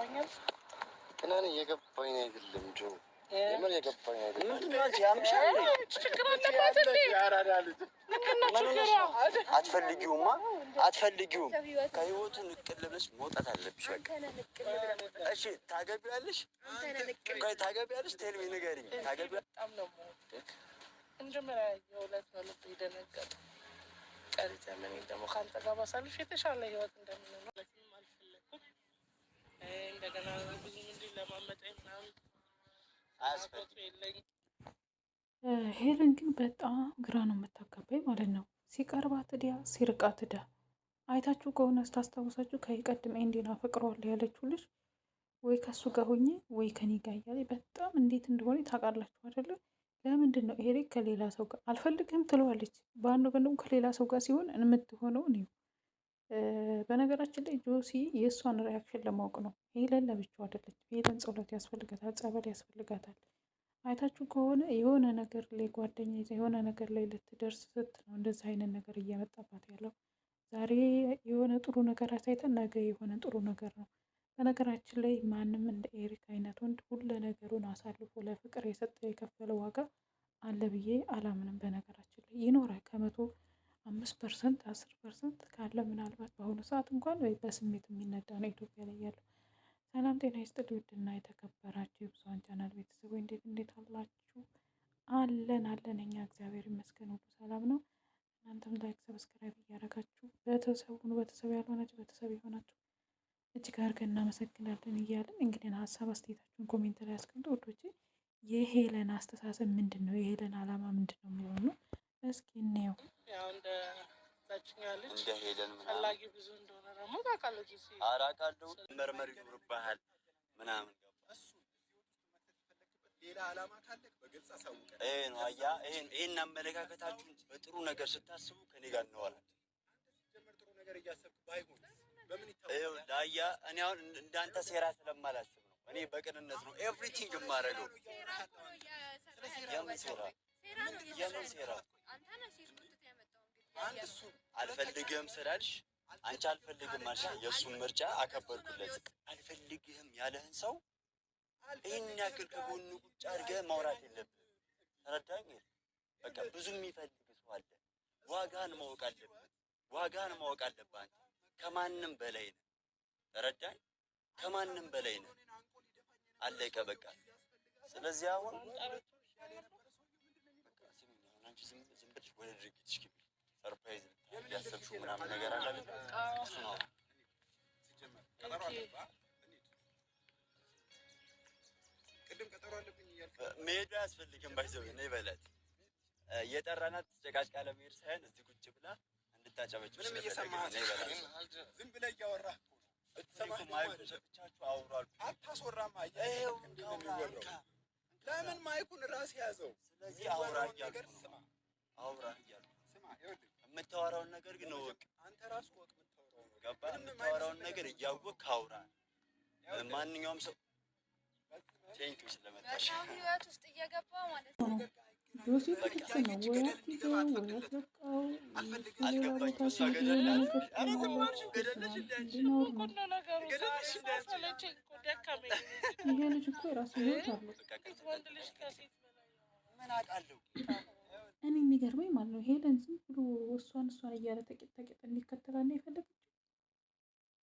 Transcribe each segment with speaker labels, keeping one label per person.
Speaker 1: ትገባኛል።
Speaker 2: እና እኔ የገባኝ አይደለም ጆ የምር የገባኝ አይደለም።
Speaker 1: ምንድን ነው አንቺ ያምሻል? ችግር አለባት እንዴ? ያራዳ ልጅ
Speaker 2: አትፈልጊውማ አትፈልጊውም። ከህይወቱ ንቅል ብለሽ መውጣት አለብሽ። በቃ እሺ ታገቢያለሽ? ታገቢያለሽ? ቴልሚ ንገሪኝ። ታገቢያለሽ?
Speaker 1: በጣም ነው እንጀምራ የሁለት ነው ልብ ይደነገጥ ቀሪ ዘመኔ ደግሞ ካንተ ጋር ባሳልፍ የተሻለ ህይወት እንደምንኖር አልፈለኩም። እንደገና ብዙ እንዲህ ለማመጣኝ ምናምን
Speaker 3: ሄለን ግን በጣም ግራ ነው የምታጋባኝ ማለት ነው። ሲቀርባት እዲያ ሲርቃት እዳ አይታችሁ ከሆነ ስታስታውሳችሁ ከቀድም ኤንዲና ፈቅረዋለሁ ያለችው ልጅ ወይ ከሱ ጋር ሆኜ ወይ ከኔ ጋር እያለ በጣም እንዴት እንደሆነ ታውቃላችሁ አይደለ? ለምንድን ነው ይሄ ከሌላ ሰው ጋር አልፈልግም ትለዋለች። በአንድ ወገን ደግሞ ከሌላ ሰው ጋር ሲሆን የምትሆነው ነው። በነገራችን ላይ ጆሲ የእሷን ሪያክሽን ለማወቅ ነው። ሄለን ለብቻው አይደለች። ሄለን ጸሎት ያስፈልጋታል፣ ጸበል ያስፈልጋታል። አይታችሁ ከሆነ የሆነ ነገር ላይ ጓደኛ የሆነ ነገር ላይ ልትደርስ ስት ነው እንደዚህ አይነት ነገር እየመጣባት ያለው። ዛሬ የሆነ ጥሩ ነገር አሳይተን ነገ የሆነ ጥሩ ነገር ነው። በነገራችን ላይ ማንም እንደ ኤሪክ አይነት ወንድ ሁሉ ነገሩን አሳልፎ ለፍቅር የሰጠ የከፈለ ዋጋ አለ ብዬ አላምንም። በነገራችን ላይ ይኖራል 5%፣ 10% ካለ ምናልባት በአሁኑ ሰዓት እንኳን በስሜት የሚነዳ ነው ኢትዮጵያ ላይ ያለው። ሰላም ጤና ይስጥልኝ ውድና የተከበራችሁ የብዙኃን ቻናል ቤተሰቦች እንዴት አላችሁ? አለን እኛ እግዚአብሔር ይመስገን ሁሉ ሰላም ነው። እናንተም ላይክ ሰብስክራይብ እያደረጋችሁ ቤተሰብ ያልሆናችሁ ቤተሰብ የሆናችሁ እጅግ አድርገን እናመሰግናለን እያለን እንግዲህ ሀሳብ አስተያየታችሁን ኮሜንት ላይ አስቀምጡ ውዶቼ። የሄለን አስተሳሰብ ምንድን ነው? የሄለን አላማ ምንድን ነው የሚለው ነው። እስኪ እንየው።
Speaker 1: ያው እንደ ሄለን ፈላጊ ብዙ እንደሆነ ደግሞ ታውቃለች።
Speaker 2: አራቃለሁ መርመር ይኖርብሃል ምናምን ሌላ አላማ ካለ በግልጽ አሳውቀን። ይሄን አመለካከታችሁን በጥሩ ነገር ስታስቡ ከኔ ጋር እንዋላለን። ጥሩ ነገር እያሰብክ ባይሆን በምን ይታወቃል? ዳያ እኔ አሁን እንዳንተ ሴራ ስለማላስብ ነው። እኔ በቅንነት ነው ኤቭሪቲንግ የማደርገው። የምን ሴራ? አልፈልግህም ስላልሽ አንቺ አልፈልግም አልሽ። የእሱን ምርጫ አከበርኩለት። አልፈልግህም ያለህን ሰው ይህን ያክል ከጎኑ ቁጭ አድርገህ ማውራት የለብህም። ተረዳኝ? በቃ ብዙ የሚፈልግ ሰው አለ። ዋጋህን ማወቅ አለብህ። አንተ ከማንም በላይ ነህ። ተረዳኝ? ከማንም በላይ ነህ። አለቀ በቃ። ስለዚህ አሁን አንቺ ዝም ብለሽ ወደ ድርጊትሽ ግቢ። ሰርፕራይዝ ያሰብሽው ምናምን ነገር አለ አይደል? እሱ ነው ሲጀመር ቀጠሮ አለብህ። ቅድም ቀጠሮ አለብኝ እያልክ መሄድ አያስፈልግም። ባይዘው ነው ይበላት የጠራናት ተጨቃጭቃ ለመሄድ ሳይሆን እዚህ ቁጭ ብላ እንድታጨበጭ ምንም እየሰማህ ነው ይበላት። ዝም ብለህ እያወራህ እኮ ማይኩን ሰጥቻችሁ አውሩ አልኩ። አታስወራማ። ይሄው እንደሚወራው ለምን ማይኩን ራስ ያዘው። ስለዚህ አውራ እያልኩ ነው። አውራ እያልኩ ስማ። ይኸውልህ የምታወራውን ነገር ግን እወቅ። አንተ ራስ ወቅ የምታወራውን ነገር እያወቅህ አውራ። ማንኛውም ሰው ቴንኪው ስለመጣሽ ህይወት ውስጥ እየገባ ማለት ነው።
Speaker 3: ጆሲ ትክክል ነው። ወይ አትይዘው ወይ አትለቀው።
Speaker 2: አልገባኝም። እሷ
Speaker 3: ይሄ ልጅ እኮ የራሱ ህይወት አለው።
Speaker 2: ምን አውቃለሁ
Speaker 3: እኔ የሚገርመኝ ማለት ነው ሄለን ዝም ብሎ እሷን እያለ ተቂጥ እንዲከተላል ነው የፈለገችው።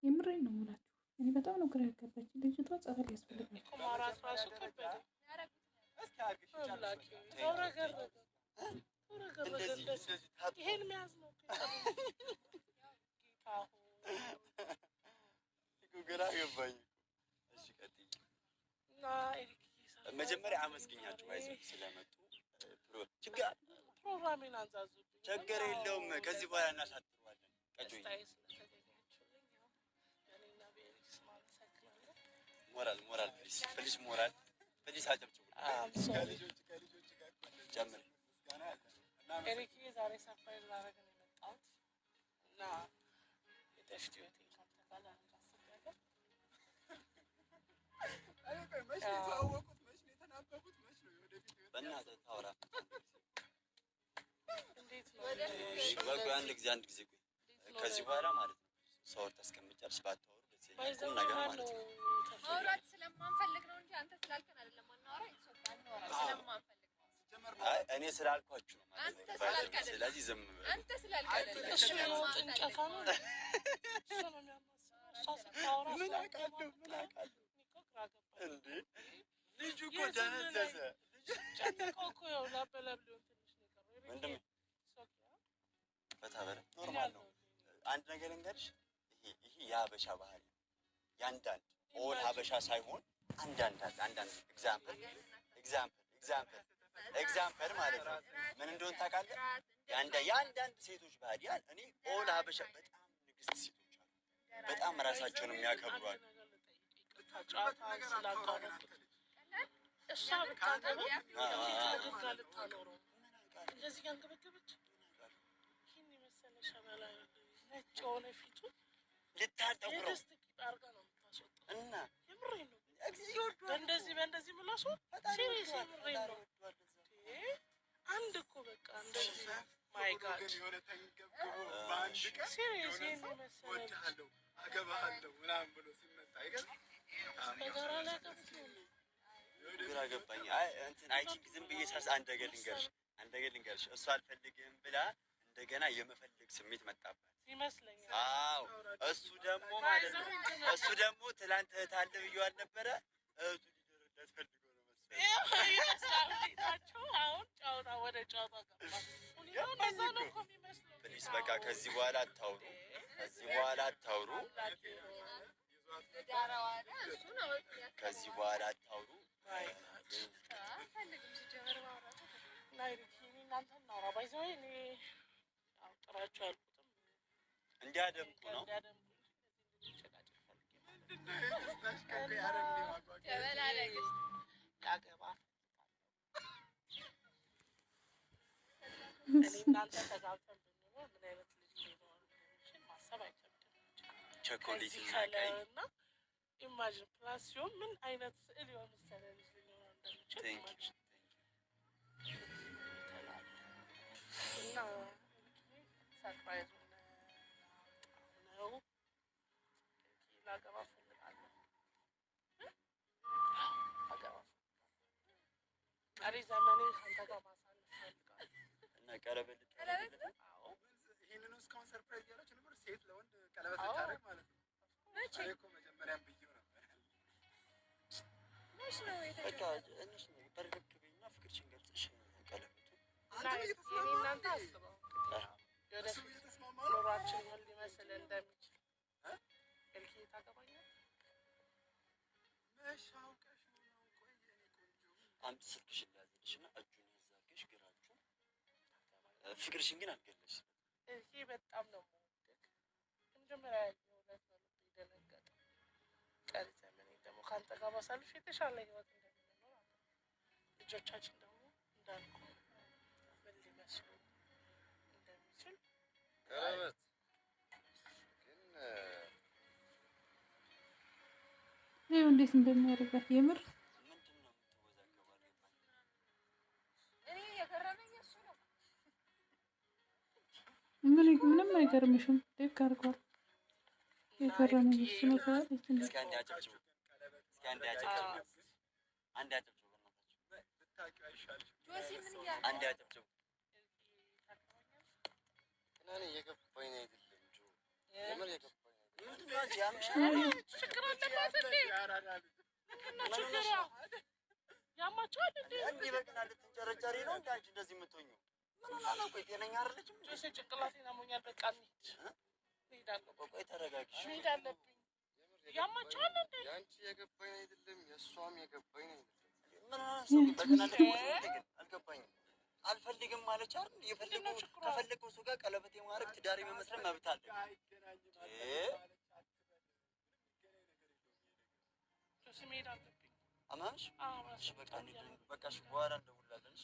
Speaker 3: የምሬን ነው የምላችሁ። እኔ በጣም ነው ግራ ያጋባች ልጅቷ። ጸበል ያስፈልጋል።
Speaker 2: ግራ ገባኝ። እሺ ቀጥይ። መጀመሪያ አመስግኛችሁ አይዞህ ስለመጡ ችግር የለውም። ከዚህ በኋላ እናሳጥረዋለን። ሞራል ፕሊስ አጨብጭቡ። ጨምር
Speaker 1: ኤሪክዬ ዛሬ ሰርፕራይዝ ላደርግ ነው የመጣሁት እና የጠፍት ህይወቴን ካንተ ጋር ላደርግ አስቤያለሁ።
Speaker 2: በእናትህ ታውራ።
Speaker 1: እንዴት ነው?
Speaker 2: አንድ ጊዜ ከዚህ በኋላ ማለት ነው ሰው ታስቀምጫለሽ ባታወሩ ደስ ይላል ነገር ማለት ነው።
Speaker 4: ማውራት ስለማንፈልግ ነው እንጂ አንተ ስላልከን አይደለም። ስለማንፈልግ
Speaker 2: እኔ ስላልኳችሁ ነው ማለት ነው። ስለዚህ ዝም ብለህ
Speaker 4: አንተ ስላልከን
Speaker 1: እሱ ነው ጥንቀፋ ነው። እሱ ነው የሚያማስበው።
Speaker 2: ምን አውቃለሁ እንዴ ልጁ እኮ ደነዘዘ።
Speaker 1: ጨነቀው እኮ ያው ላበላብ ሊሆን ትንሽ ነው የቀረው።
Speaker 2: ወንድሜ በታበረ ኖርማል ነው። አንድ ነገር እንገርሽ፣ ይሄ የሀበሻ ባህሪ ያንዳንድ ኦል ሀበሻ ሳይሆን አንዳንድ ኤግዛምፕል ማለት ነው። ምን እንደሆነ ታውቃለህ? የአንዳንድ ሴቶች ባህሪ እኔ ኦል ሀበሻ በጣም ንግስት ሴቶች አሉ፣ በጣም ራሳቸውን የሚያከብሩ አሉ።
Speaker 1: እሷ ብታገባ አድርጋ ልታኖረው እንደዚህ ያንገበገበች ይህን የመሰለ ሸበላ ነጭ የሆነ ፊቱ
Speaker 2: ልታጠቁረው
Speaker 1: አድርጋ ነው የምታስወጣው።
Speaker 2: እና
Speaker 1: የምሬን ነው። በእንደዚህ ምላሱ ሲሪየስ የምሬን ነው። አንድ እኮ በቃ እንደዚህ ማይ ጋድ ሲሪየስ ይህን የመሰለ
Speaker 2: አገባሃለሁ ምናምን ብሎ ሲመጣ አይገርም?
Speaker 1: በጋራ ላይ ቀብት ነው
Speaker 2: ግራ ገባኝ። አይ ቲንክ ዝም ብዬ ሳስ አንድ ነገር ልንገርሽ እሷ አልፈልግም ብላ እንደገና የመፈለግ ስሜት መጣባት
Speaker 1: ይመስለኛል።
Speaker 2: አዎ እሱ ደግሞ ማለት ነው ትላንት እህት አለ ብዬው አልነበረ? እህቱ ሊደረዳት ፈልጎ ነው መሰለኝ።
Speaker 1: አሁን ጨዋታ ወደ ጨዋታ ገባ። እንደዛ ነው እኮ የሚመስለው።
Speaker 2: ፕሊስ በቃ ከዚህ በኋላ አታውሩ። ከዚህ በኋላ አታውሩ። እንዲያደምቁ ነው።
Speaker 1: እናንተ ተጋብተን ብንኖር ምን አይነት ልጅ ሊኖር እንደሚችል ማሰብ አይከብድም።
Speaker 2: ቸኮሌት
Speaker 1: እና ኢማጂን ፕላስ ሲሆን ምን አይነት ስዕል የመሰለ ልጅ ሊኖር እንደሚችል ኢማጂን እና ሰርፕራይዝ ነው። ላገባ እፈልጋለሁ። ቀሪ ዘመኔን ከአንተ ጋር ማሳለፍ እፈልጋለሁ
Speaker 2: እና ቀለበት
Speaker 5: ይሄንን እስካሁን ሰርፕራይዝ ያለች ነበር። ሴት ለወንድ ቀለበት ልታደርግ ማለት ነው። መቼ እኮ መጀመሪያም ብዬው ነበር።
Speaker 4: መች ነው
Speaker 2: በቃ እንሽ ነው በርግጥ በይና ፍቅርሽን ገልጽሽ ቀለበቱ
Speaker 1: እናንተ አስበው ኑሯችን ምን ሊመስል እንደሚችል እልኪ ታገባኛለህ?
Speaker 5: መች አውቀሽ ነው? ቆይ የኔ ቆንጆ
Speaker 2: አንቺ ስልክሽን ላዝልሽ እና እጁን ያዛገሽ ግራችሁን ፍቅርሽን ግን አልገለሽ።
Speaker 1: እልኪ በጣም ነው የምወደው። መጀመሪያ የእውነት ነው የደነገጠው። ቀሪ ዘመኔን ደግሞ ከአንተ ጋር ባሳልፍ የተሻለ ህይወት እንደምንኖር ልጆቻችን ደግሞ እንዳልኩ ምን ሊመስሉ እንደሚችል
Speaker 5: ቀለበት ግን
Speaker 3: ይኸው እንዴት እንደሚያደርጋት የምር
Speaker 2: ምንድን ነው የምትወዛገበው? አልገባኝም።
Speaker 4: እኔ የገረመኝ እሱ ነው።
Speaker 3: ምንም አይገርምሽም? ደግ አድርጓል። የገረመኝ እሱ ነው ትላለች።
Speaker 2: እስኪ አንዴ አጨብጭቡ። አንዴ አጨብጭቡ
Speaker 5: ብታውቂው አይሻልሽም?
Speaker 4: ጆሲ ምን እያለ
Speaker 2: አንዴ አጨብጭቡ።
Speaker 5: እኔ የገባኝ አይደለም ጆ የምር የገባኝ
Speaker 2: ምንድን ነው አንቺ ያምሻል?
Speaker 1: ችግር አለባት እንዴ? ችግሯ ያማችኋል እንዴ?
Speaker 2: እንዲህ በቅና ልትንጨረጨሪ ነው እንደ አንቺ እንደዚህ የምትሆኚው? ምን ሆና ነው? ቆይ ጤነኛ አይደለችም?
Speaker 1: ጆሲ ጭንቅላቴን አሞኛል። በቃ እንሂዳለሁ።
Speaker 2: ቆይ ተረጋጊ።
Speaker 1: መሄድ አለብኝ። ያማችኋል እንዴ?
Speaker 5: የአንቺ የገባኝ አይደለም የእሷም የገባኝ አይደለም።
Speaker 2: ምን ሆና ሰው በቅና ልትንጨረጨሪ ግን አልገባኝም። አልፈልግም ማለች አይደል? ከፈለገው ሰው ጋር ቀለበት የማድረግ ትዳር የመመስረት መብት አለ።
Speaker 1: ጆሲ መሄድ አለብኝ።
Speaker 2: አማንሽ? እሺ በቃ በቃ በኋላ እንደውላለን።